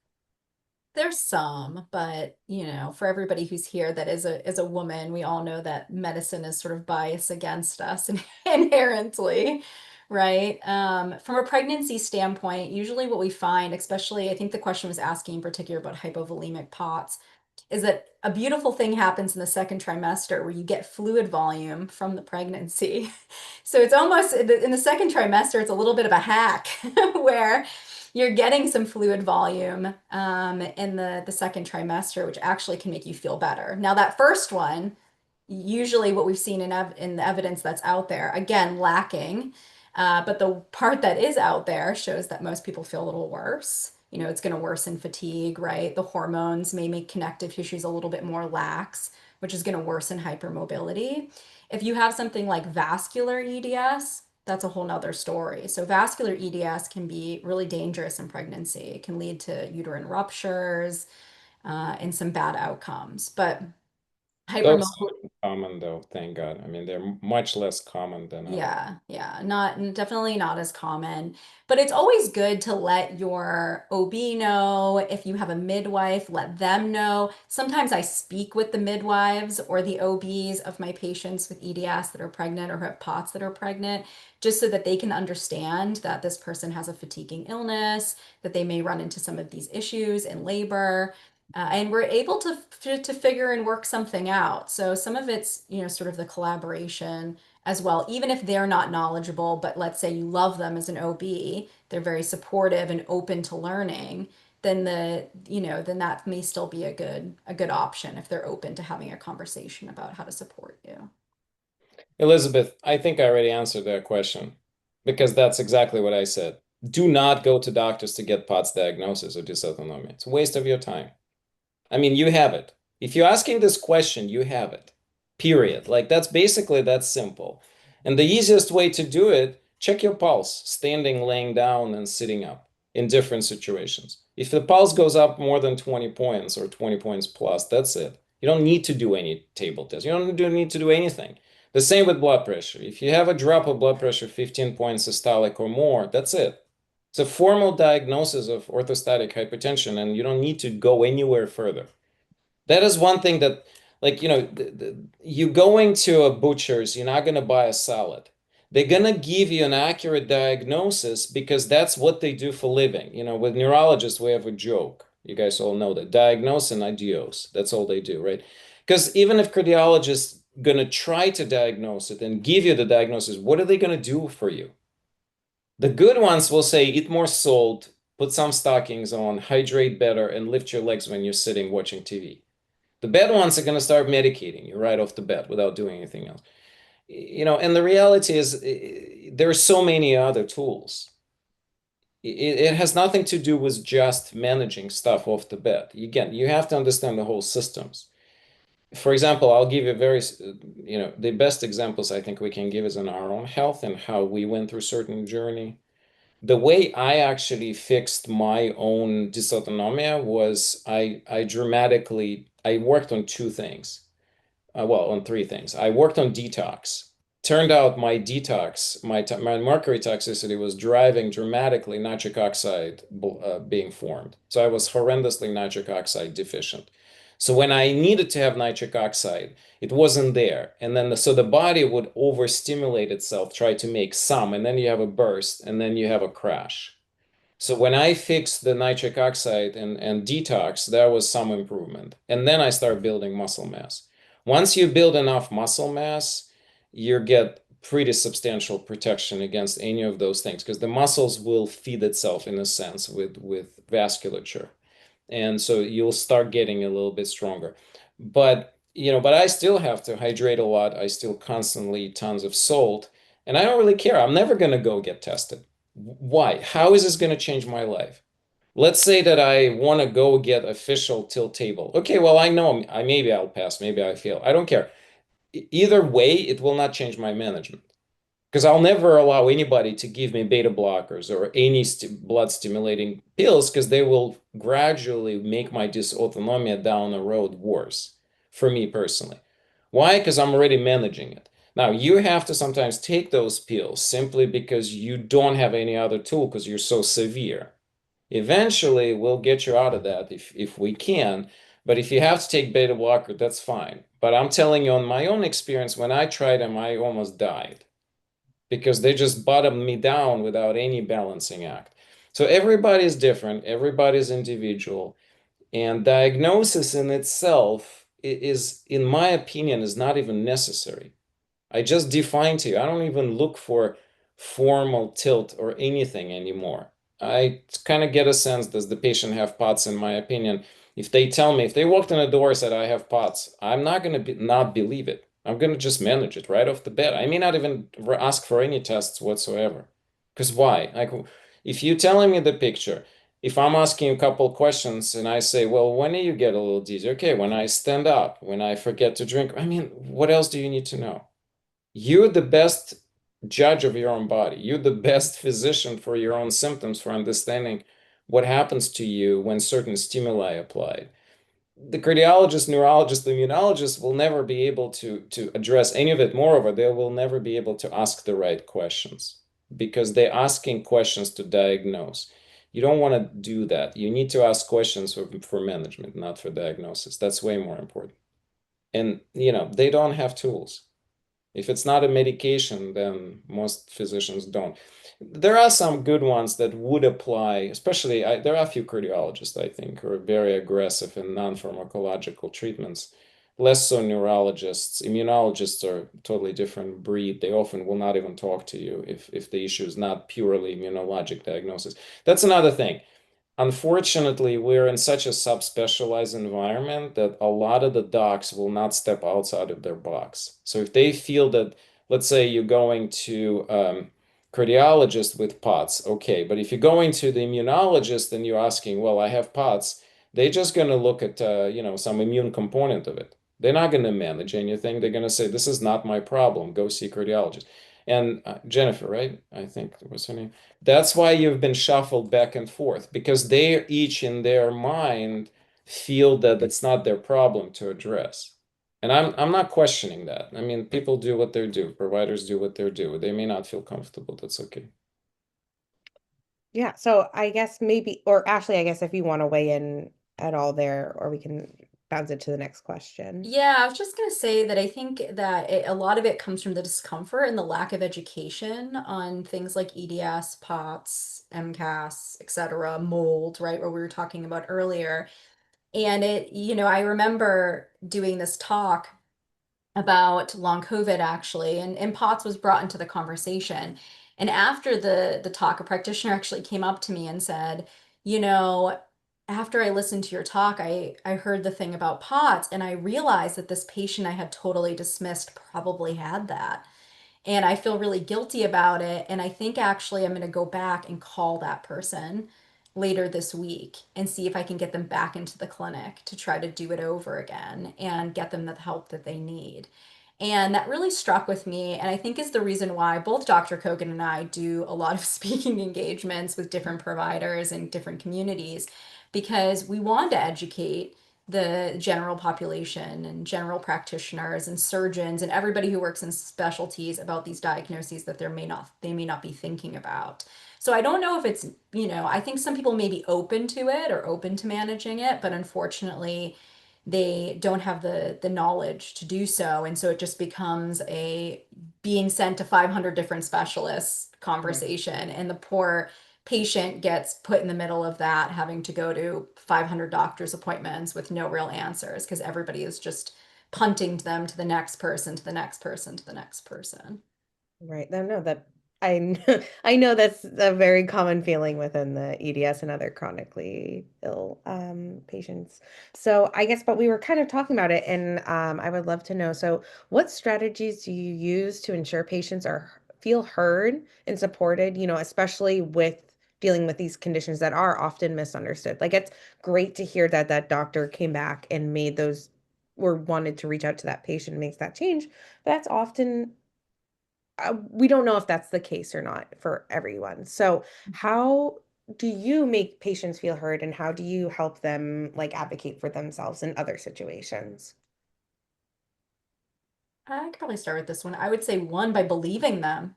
There's some, but for everybody who's here that is a woman, we all know that medicine is sort of biased against us inherently, right? From a pregnancy standpoint, usually what we find, especially I think the question was asking in particular about hypovolemic POTS, is that a beautiful thing happens in the second trimester where you get fluid volume from the pregnancy. So it's almost in the second trimester, it's a little bit of a hack where you're getting some fluid volume in the second trimester, which actually can make you feel better. Now, that first one, usually what we've seen in the evidence that's out there, again, lacking, but the part that is out there shows that most people feel a little worse. It's going to worsen fatigue, right? The hormones may make connective tissues a little bit more lax, which is going to worsen hypermobility. If you have something like vascular EDS, that's a whole nother story. So vascular EDS can be really dangerous in pregnancy. It can lead to uterine ruptures and some bad outcomes. But Those hypermobility, are common though, thank God. I mean, they're much less common than other. yeah, definitely not as common. But it's always good to let your OB know. If you have a midwife, let them know. Sometimes I speak with the midwives or the OBs of my patients with EDS that are pregnant or who have POTS that are pregnant, just so that they can understand that this person has a fatiguing illness, that they may run into some of these issues in labor. And we're able to figure and work something out. So some of it's, sort of the collaboration as well, even if they're not knowledgeable, but let's say you love them as an OB, they're very supportive and open to learning, then then that may still be a good option if they're open to having a conversation about how to support you. Elizabeth, I think I already answered that question because that's exactly what I said. Do not go to doctors to get POTS diagnosis or dysautonomia. It's a waste of your time. I mean, you have it. If you're asking this question, you have it. Period. Like that's simple. And the easiest way to do it, check your pulse, standing, laying down, and sitting up in different situations. If the pulse goes up more than 20 points or 20 points plus, that's it. You don't need to do any table test. You don't need to do anything. The same with blood pressure. If you have a drop of blood pressure 15 points systolic or more, that's it. It's a formal diagnosis of orthostatic hypertension, and you don't need to go anywhere further. That is one thing that, like, you going to a butcher's, you're not going to buy a salad. They're going to give you an accurate diagnosis because that's what they do for living. With neurologists, we have a joke. You guys all know that. Diagnose and adios. That's all they do, right? Because even if cardiologists going to try to diagnose it and give you the diagnosis, what are they going to do for you? The good ones will say, eat more salt, put some stockings on, hydrate better, and lift your legs when you're sitting watching TV. The bad ones are going to start medicating you right off the bat without doing anything else. And the reality is there are so many other tools. It has nothing to do with just managing stuff off the bat. Again, you have to understand the whole systems. For example, I'll give you the best examples I think we can give is in our own health and how we went through certain journey. The way I actually fixed my own dysautonomia was I worked on two things. On three things. I worked on detox. Turned out my detox, my mercury toxicity was driving dramatically nitric oxide being formed. So I was horrendously nitric oxide deficient. So when I needed to have nitric oxide, it wasn't there. And then so the body would overstimulate itself, try to make some, and then you have a burst, and then you have a crash. So when I fixed the nitric oxide and detox, there was some improvement. And then I started building muscle mass. Once you build enough muscle mass, you get pretty substantial protection against any of those things because the muscles will feed itself in a sense with vasculature. And so you'll start getting a little bit stronger. But I still have to hydrate a lot. I still constantly tons of salt. And I don't really care. I'm never going to go get tested. Why? How is this going to change my life? Let's say that I want to go get official tilt table. Okay, well, I know maybe I'll pass, maybe I fail. I don't care. Either way, it will not change my management. Because I'll never allow anybody to give me beta blockers or any blood stimulating pills because they will gradually make my dysautonomia down the road worse for me personally. Why? Because I'm already managing it. Now, you have to sometimes take those pills simply because you don't have any other tool because you're so severe. Eventually, we'll get you out of that if we can. But if you have to take beta blocker, that's fine. But I'm telling you, on my own experience, when I tried them, I almost died because they just bottomed me down without any balancing act. So everybody's different, everybody's individual, and diagnosis in itself is, in my opinion, is not even necessary. I just define to you. I don't even look for formal tilt or anything anymore. I kind of get a sense, does the patient have POTS, in my opinion. If they tell me, if they walked in the door and said, I have POTS, I'm not going to not believe it. I'm going to just manage it right off the bat. I may not even ask for any tests whatsoever. Because why? Like, if you're telling me the picture, if I'm asking a couple questions and I say, well, when do you get a little dizzy? Okay, when I stand up, when I forget to drink. I mean, what else do you need to know? You're the best judge of your own body. You're the best physician for your own symptoms, for understanding what happens to you when certain stimuli apply. The cardiologist, neurologist, immunologist will never be able to address any of it. Moreover, they will never be able to ask the right questions because they're asking questions to diagnose. You don't want to do that. You need to ask questions for management, not for diagnosis. That's way more important. And, they don't have tools. If it's not a medication, then most physicians don't. There are some good ones that would apply, especially there are a few cardiologists, I think, who are very aggressive in non-pharmacological treatments. Less so neurologists. Immunologists are a totally different breed. They often will not even talk to you if the issue is not purely immunologic diagnosis. That's another thing. Unfortunately, we're in such a subspecialized environment that a lot of the docs will not step outside of their box. So if they feel that, let's say you're going to cardiologist with POTS, okay, but if you're going to the immunologist and you're asking, well, I have POTS, they're just going to look at some immune component of it. They're not going to manage anything. They're going to say, this is not my problem. Go see a cardiologist. And Jennifer, right? I think was her name. That's why you've been shuffled back and forth because they each in their mind feel that it's not their problem to address. And I'm not questioning that. I mean, people do what they do. Providers do what they do. They may not feel comfortable. That's okay. Yeah, so I guess maybe, or Ashley, I guess if you want to weigh in at all there, or we can bounce it to the next question. Yeah, I was just going to say that I think that a lot of it comes from the discomfort and the lack of education on things like EDS, POTS, MCAS, etc., mold, right, what we were talking about earlier. And I remember doing this talk about long COVID actually, and POTS was brought into the conversation. And after the talk, a practitioner actually came up to me and said, you know, after I listened to your talk, I heard the thing about POTS and I realized that this patient I had totally dismissed probably had that. And I feel really guilty about it. And I think actually I'm going to go back and call that person later this week and see if I can get them back into the clinic to try to do it over again and get them the help that they need. And that really struck with me, and I think is the reason why both Dr. Kogan and I do a lot of speaking engagements with different providers and different communities because we want to educate the general population and general practitioners and surgeons and everybody who works in specialties about these diagnoses that they may not be thinking about. So I don't know if it's, I think some people may be open to it or open to managing it, but unfortunately they don't have the knowledge to do so. And so it just becomes a being sent to 500 different specialists conversation. And the poor patient gets put in the middle of that, having to go to 500 doctor's appointments with no real answers because everybody is just punting them to the next person, to the next person, to the next person. Right. No, that I know that's a very common feeling within the EDS and other chronically ill patients. So I guess, but we were kind of talking about it, and I would love to know. So, what strategies do you use to ensure patients feel heard and supported? Especially with dealing with these conditions that are often misunderstood. Like, it's great to hear that that doctor came back and made those or wanted to reach out to that patient and makes that change. But that's often we don't know if that's the case or not for everyone. So how do you make patients feel heard, and how do you help them like advocate for themselves in other situations? I could probably start with this one. I would say one, by believing them,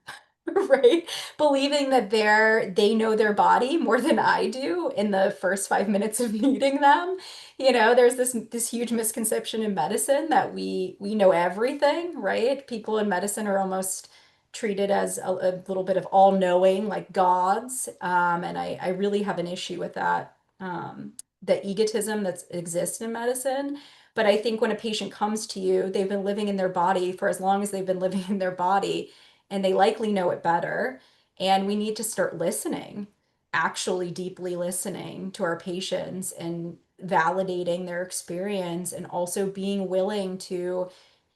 right? Believing that they know their body more than I do in the first 5 minutes of meeting them. There's this huge misconception in medicine that we know everything, right? People in medicine are almost treated as a little bit of all-knowing, like gods. And I really have an issue with that, the egotism that exists in medicine. But I think when a patient comes to you, they've been living in their body for as long as they've been living in their body, and they likely know it better. And we need to start listening, actually deeply listening to our patients and validating their experience, and also being willing to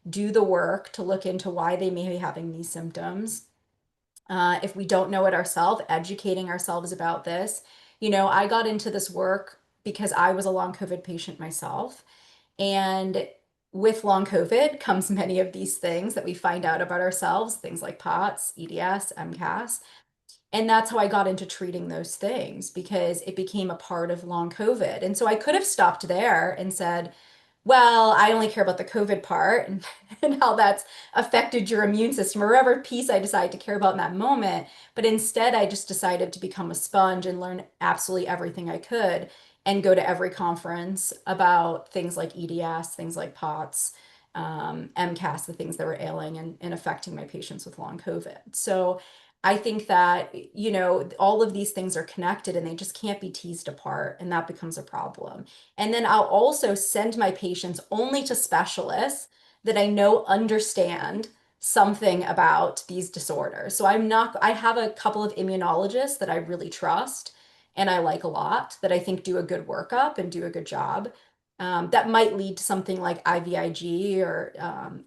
do the work to look into why they may be having these symptoms. If we don't know it ourselves, educating ourselves about this. I got into this work because I was a long COVID patient myself. And with long COVID comes many of these things that we find out about ourselves, things like POTS, EDS, MCAS. And that's how I got into treating those things, because it became a part of long COVID. And so I could have stopped there and said, well, I only care about the COVID part and, and how that's affected your immune system, or whatever piece I decided to care about in that moment. But instead, I just decided to become a sponge and learn absolutely everything I could, and go to every conference about things like EDS, things like POTS, MCAS, the things that were ailing and affecting my patients with long COVID. So I think that, all of these things are connected and they just can't be teased apart, and that becomes a problem. And then I'll also send my patients only to specialists that I know understand something about these disorders. So I have a couple of immunologists that I really trust and I like a lot, that I think do a good workup and do a good job. That might lead to something like IVIG or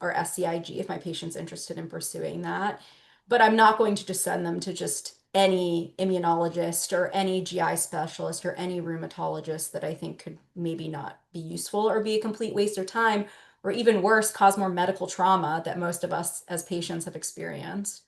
SCIG if my patient's interested in pursuing that. But I'm not going to just send them to just any immunologist or any GI specialist or any rheumatologist that I think could maybe not be useful, or be a complete waste of time, or even worse, cause more medical trauma that most of us as patients have experienced.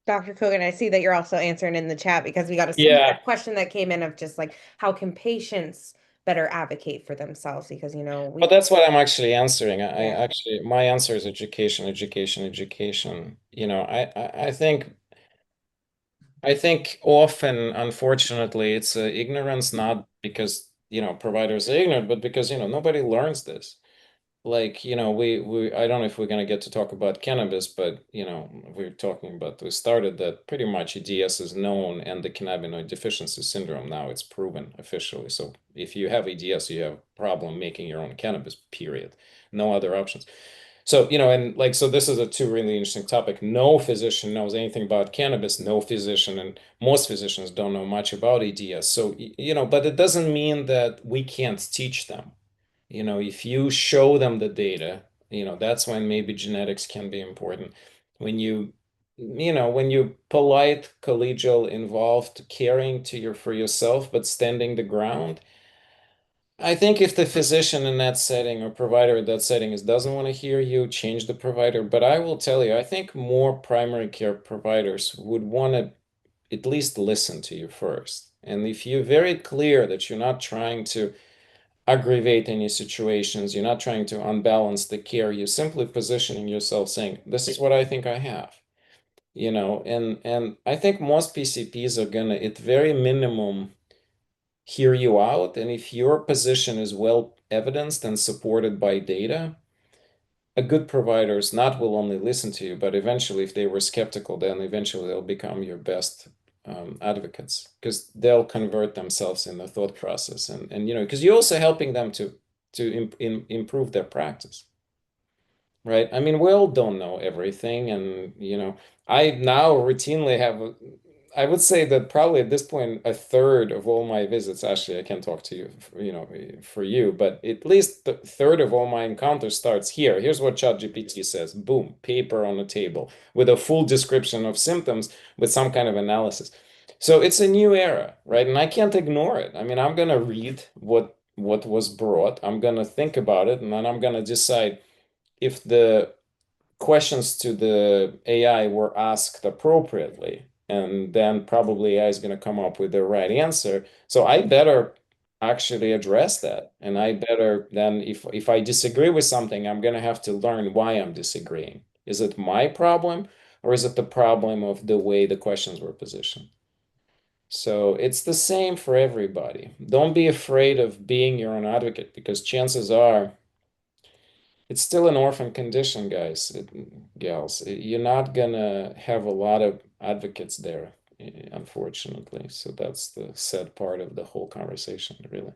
Dr. Kogan, I see that you're also answering in the chat, because we got a Yeah. similar question that came in of just like, how can patients better advocate for themselves? Because, But that's what I'm actually answering. Yeah. My answer is education, education, education. I think often, unfortunately, it's ignorance, not because, providers are ignorant, but because, nobody learns this. Like, I don't know if we're going to get to talk about cannabis, but, we started that pretty much EDS is known, and the cannabinoid deficiency syndrome, now it's proven officially. So if you have EDS, you have a problem making your own cannabis, period. No other options. So, and like, so this is a two really interesting topic. No physician knows anything about cannabis, no physician, and most physicians don't know much about EDS. So, but it doesn't mean that we can't teach them. If you show them the data, that's when maybe genetics can be important. When you polite, collegial, involved, caring for yourself, but standing the ground. I think if the physician in that setting or provider in that setting doesn't want to hear you, change the provider. But I will tell you, I think more primary care providers would want to at least listen to you first. And if you're very clear that you're not trying to aggravate any situations, you're not trying to unbalance the care, you're simply positioning yourself saying, this is what I think I have. And I think most PCPs are gonna, at very minimum, hear you out. And if your position is well evidenced and supported by data, a good provider is not will only listen to you, but eventually, if they were skeptical, then eventually they'll become your best advocates, because they'll convert themselves in the thought process, and because you're also helping them to improve their practice, right? I mean, we all don't know everything, and I now routinely I would say that probably at this point, a third of all my visits, actually, I can't talk to you, for you, but at least the third of all my encounters starts here. Here's what ChatGPT says. Boom, paper on the table with a full description of symptoms with some kind of analysis. So it's a new era, right? And I can't ignore it. I mean, I'm gonna read what was brought. I'm gonna think about it, and then I'm gonna decide if the questions to the AI were asked appropriately, and then probably AI is going to come up with the right answer. So I better actually address that, and I better then, if I disagree with something, I'm going to have to learn why I'm disagreeing. Is it my problem, or is it the problem of the way the questions were positioned? So it's the same for everybody. Don't be afraid of being your own advocate, because chances are it's still an orphan condition, guys, gals. You're not gonna have a lot of advocates there, unfortunately. So that's the sad part of the whole conversation, really.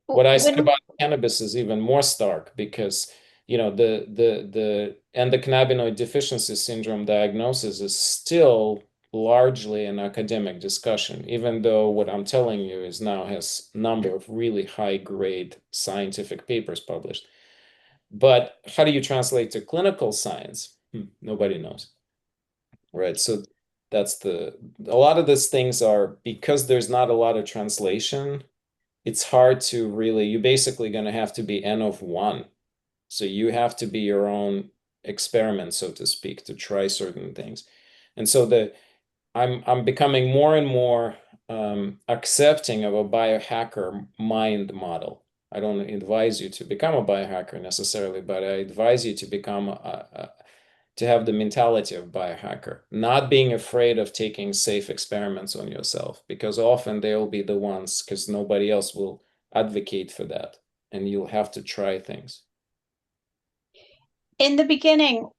What I said When about cannabis is even more stark because, the endocannabinoid deficiency syndrome diagnosis is still largely an academic discussion, even though what I'm telling you is now has number of really high grade scientific papers published. But how do you translate to clinical science? Nobody knows. Right. So that's a lot of these things are, because there's not a lot of translation, it's hard to really, you're basically going to have to be N of one. So you have to be your own experiment, so to speak, to try certain things. And so I'm becoming more and more accepting of a biohacker mind model. I don't advise you to become a biohacker necessarily, but I advise you to become to have the mentality of biohacker, not being afraid of taking safe experiments on yourself, because often they'll be the ones, because nobody else will advocate for that, and you'll have to try things. in the beginning,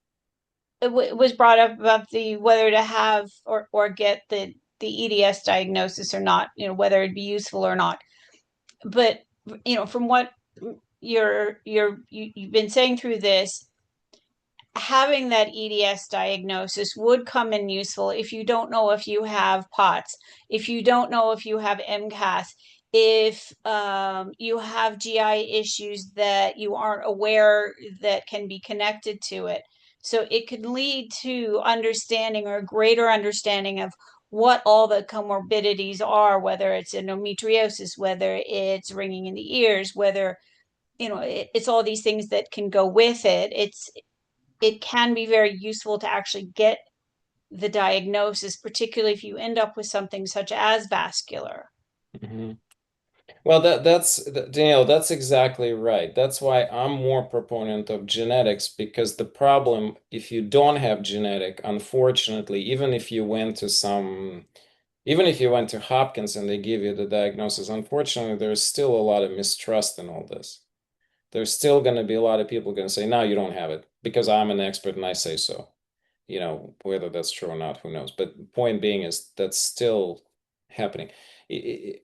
it was brought up about the whether to have or get the EDS diagnosis or not, whether it'd be useful or not. But from what you've been saying through this, having that EDS diagnosis would come in useful if you don't know if you have POTS, if you don't know if you have MCAS, if you have GI issues that you aren't aware that can be connected to it. So it could lead to understanding or greater understanding of what all the comorbidities are, whether it's endometriosis, whether it's ringing in the ears, whether, it's all these things that can go with it. It can be very useful to actually get the diagnosis, particularly if you end up with something such as vascular. Mhm. Well, Danielle, that's exactly right. That's why I'm more proponent of genetics, because the problem, if you don't have genetic, unfortunately, even if you went to Hopkins and they give you the diagnosis, unfortunately, there's still a lot of mistrust in all this. There's still going to be a lot of people going to say, no, you don't have it because I'm an expert and I say so. Whether that's true or not, who knows? But the point being is that's still happening.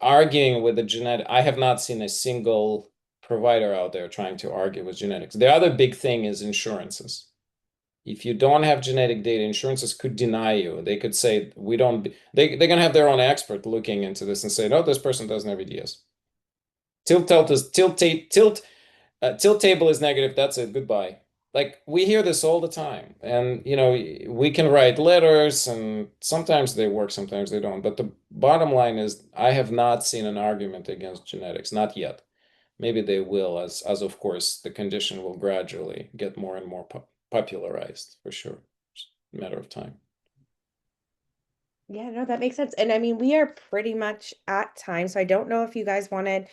Arguing with the genetic, I have not seen a single provider out there trying to argue with genetics. The other big thing is insurances. If you don't have genetic data, insurances could deny you. They could say, we don't, they're going to have their own expert looking into this and say, no, this person doesn't have EDS. Tilt table is negative. That's it. Goodbye. Like, we hear this all the time, and we can write letters, and sometimes they work, sometimes they don't. But the bottom line is, I have not seen an argument against genetics, not yet. Maybe they will, as of course the condition will gradually get more and more popularized, for sure. It's a matter of time. Yeah, no, that makes sense. And I mean, we are pretty much at time, so I don't know if you guys wanted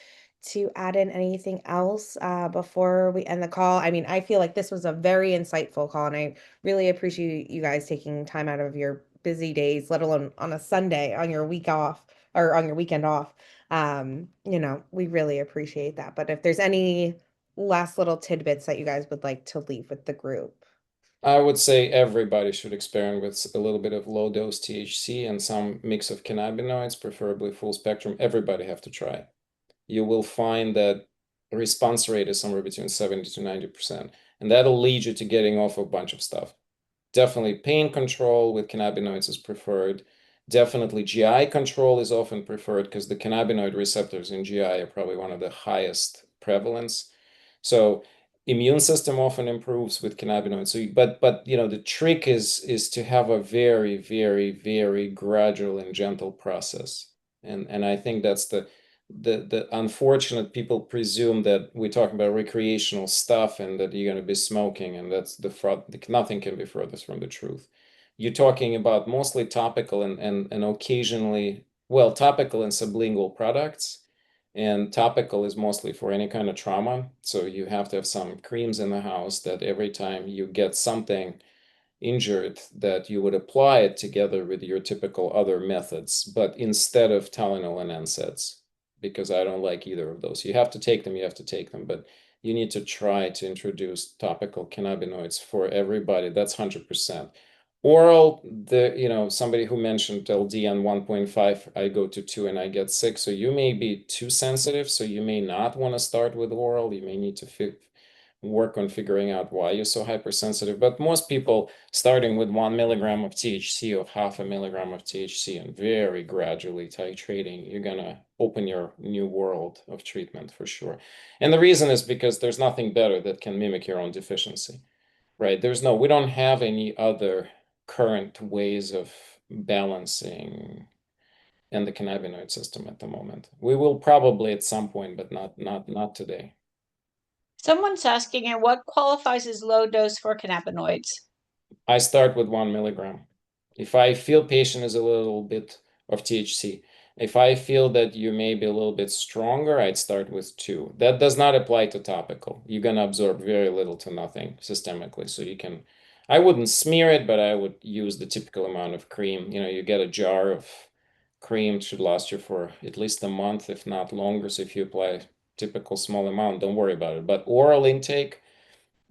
to add in anything else before we end the call. I mean, I feel like this was a very insightful call, and I really appreciate you guys taking time out of your busy days, let alone on a Sunday on your week off or on your weekend off. We really appreciate that. But if there's any last little tidbits that you guys would like to leave with the group. I would say everybody should experiment with a little bit of low dose THC and some mix of cannabinoids, preferably full spectrum. Everybody have to try. You will find that response rate is somewhere between 70 to 90%. And that'll lead you to getting off a bunch of stuff. Definitely pain control with cannabinoids is preferred. Definitely GI control is often preferred because the cannabinoid receptors in GI are probably one of the highest prevalence. So immune system often improves with cannabinoids. So, but the trick is to have a very, very, very gradual and gentle process. And I think that's the unfortunate people presume that we're talking about recreational stuff and that you're going to be smoking, and that's the fraud. Nothing can be furthest from the truth. You're talking about mostly topical and occasionally, well, topical and sublingual products. And topical is mostly for any kind of trauma. So you have to have some creams in the house that every time you get something injured, that you would apply it together with your typical other methods, but instead of Tylenol and NSAIDs, because I don't like either of those. You have to take them, but you need to try to introduce topical cannabinoids for everybody. That's 100%. Oral, somebody who mentioned LD on 1.5, I go to 2 and I get 6. So you may be too sensitive, so you may not want to start with oral. You may need to work on figuring out why you're so hypersensitive. But most people starting with 1 milligram of THC or 0.5 milligram of THC and very gradually titrating, you're gonna open your new world of treatment for sure. And the reason is because there's nothing better that can mimic your own deficiency, right? We don't have any other current ways of balancing endocannabinoid system at the moment. We will probably at some point, but not today. Someone's asking here, what qualifies as low dose for cannabinoids? I start with 1 milligram. If I feel patient is a little bit of THC, if I feel that you may be a little bit stronger, I'd start with 2. That does not apply to topical. You're going to absorb very little to nothing systemically. So I wouldn't smear it, but I would use the typical amount of cream. You get a jar of cream, it should last you for at least a month, if not longer. So if you apply typical small amount, don't worry about it. But oral intake,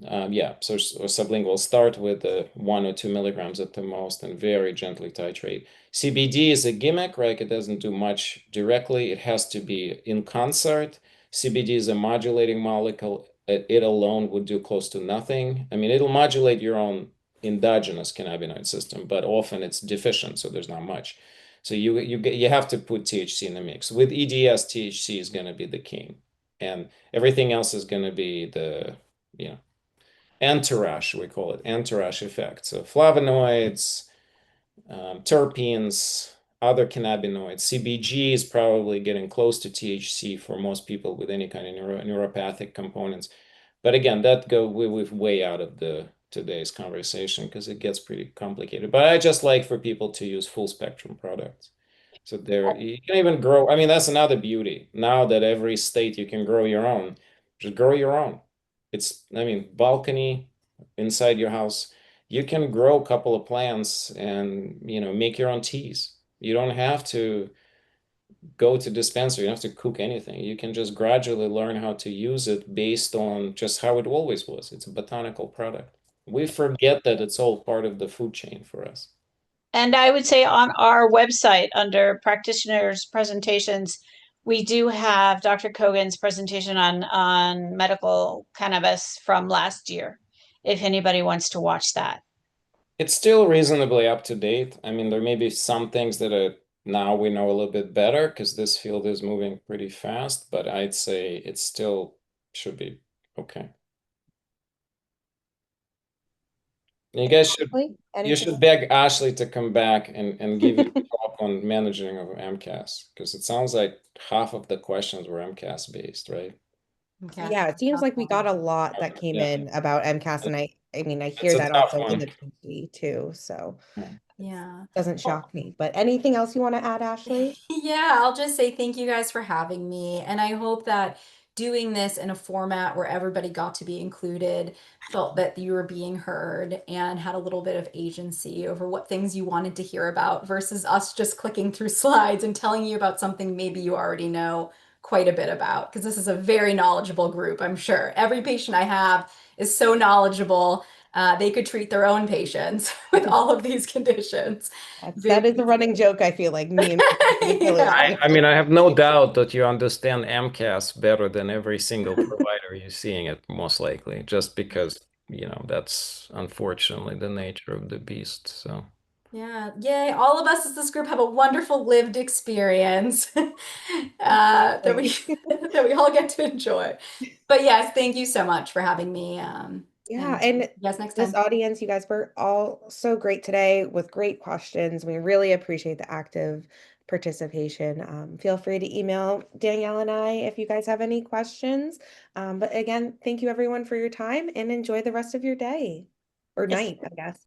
so sublingual, start with 1 or 2 milligrams at the most and very gently titrate. CBD is a gimmick, right? It doesn't do much directly. It has to be in concert. CBD is a modulating molecule. It alone would do close to nothing. I mean, it'll modulate your own endogenous cannabinoid system, but often it's deficient, so there's not much. So you have to put THC in the mix. With EDS, THC is going to be the king, and everything else is going to be the entourage, we call it entourage effect. So flavonoids, terpenes, other cannabinoids. CBG is probably getting close to THC for most people with any kind of neuropathic components. But again, we're way out of today's conversation because it gets pretty complicated. But I just like for people to use full spectrum products. So you can even grow. I mean, that's another beauty. Now that every state you can grow your own, just grow your own. Balcony inside your house, you can grow a couple of plants and, make your own teas. You don't have to go to dispensary. You don't have to cook anything. You can just gradually learn how to use it based on just how it always was. It's a botanical product. We forget that it's all part of the food chain for us. And I would say on our website under practitioners presentations, we do have Dr. Kogan's presentation on medical cannabis from last year, if anybody wants to watch that. It's still reasonably up to date. I mean, there may be some things that now we know a little bit better because this field is moving pretty fast, but I'd say it still should be okay. You guys should beg Ashley to come back and give you a talk on managing of MCAS, because it sounds like half of the questions were MCAS based, right? Yeah, it seems like we got a lot that came in about MCAS, and I hear that also in the PhD too, so Yeah. doesn't shock me. But anything else you want to add, Ashley? Yeah, I'll just say thank you guys for having me. And I hope that doing this in a format where everybody got to be included, felt that you were being heard, and had a little bit of agency over what things you wanted to hear about versus us just clicking through slides and telling you about something maybe you already know quite a bit about. Because this is a very knowledgeable group, I'm sure. Every patient I have is so knowledgeable. They could treat their own patients with all of these conditions. That is a running joke, I feel like, me and Yeah. I have no doubt that you understand MCAS better than every single provider you're seeing it, most likely, just because, that's unfortunately the nature of the beast. So Yeah, yay. All of us as this group have a wonderful lived experience that we that we all get to enjoy. But yes, thank you so much for having me. Yeah, And and yes, next this time. audience, you guys were all so great today with great questions. We really appreciate the active participation. Feel free to email Danielle and I if you guys have any questions. But again, thank you everyone for your time and enjoy the rest of your day or Yes. night, I guess.